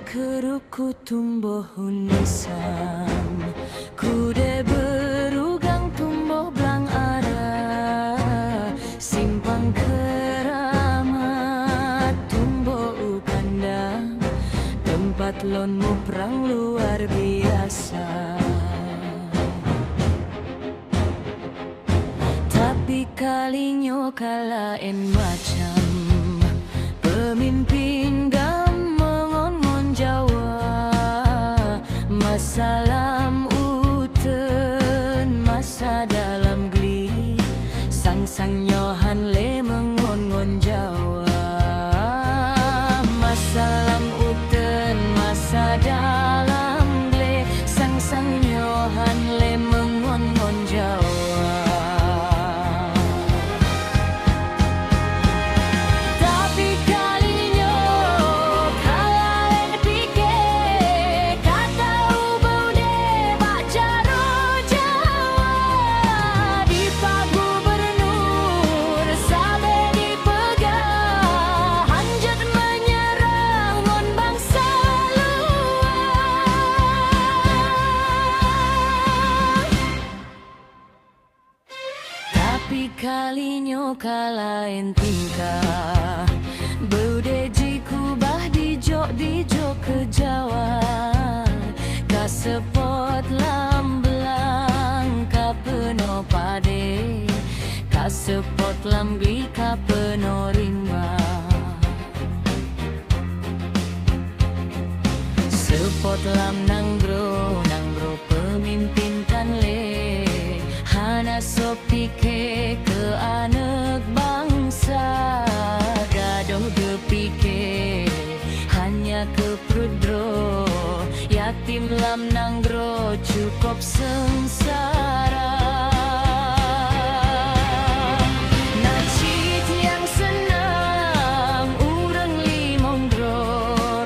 keruku tumbuh unisan, kude berugang tumbuh belang arah, simpang keramat tumbuh ukandang, tempat lonmu perang luar biasa. Tapi kalinya kalaen macam pemimpin gamongon Jawa, masalam uten masa dalam geli, sang nyohan le mengon Jawa, masalam uten masa dalam geli, sang nyohan le mengon Jawa. Tapi kalinya kalaen tingkah, bude jikubah dijok ke Jawa, kasepot lambelang ka peno pade, kasepot lambi ka peno rimba, sepot lam nanggro pemimpin kan le, hana sopike ke anak bangsa, gadoh gepike hanya ke prudro, yatim lam nanggro cukup sengsara. Nacit yang senang urang limongro,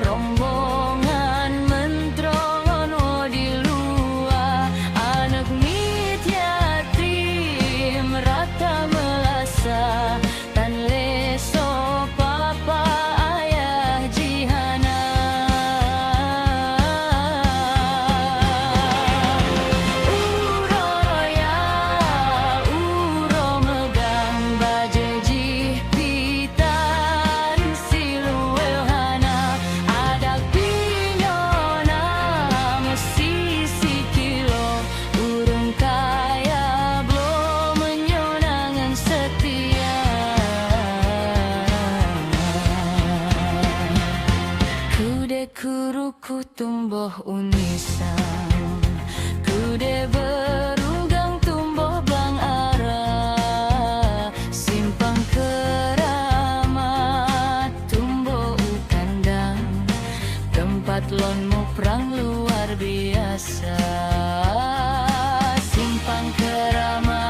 rombongan mentrongon di luar, anak mit yatim rata melasa, tan leso papa ayah jihana. Uro royal, uro megang bajeji pitan siluel hana, ada pinyona mesti si kilo, urung kaya belum menyonangan setia. Kude kuruku tumbuh unisan, kude berugang tumbuh belang arah, simpang keramat tumbuh ukandang, tempat lonmu perang luar biasa, simpang keramat.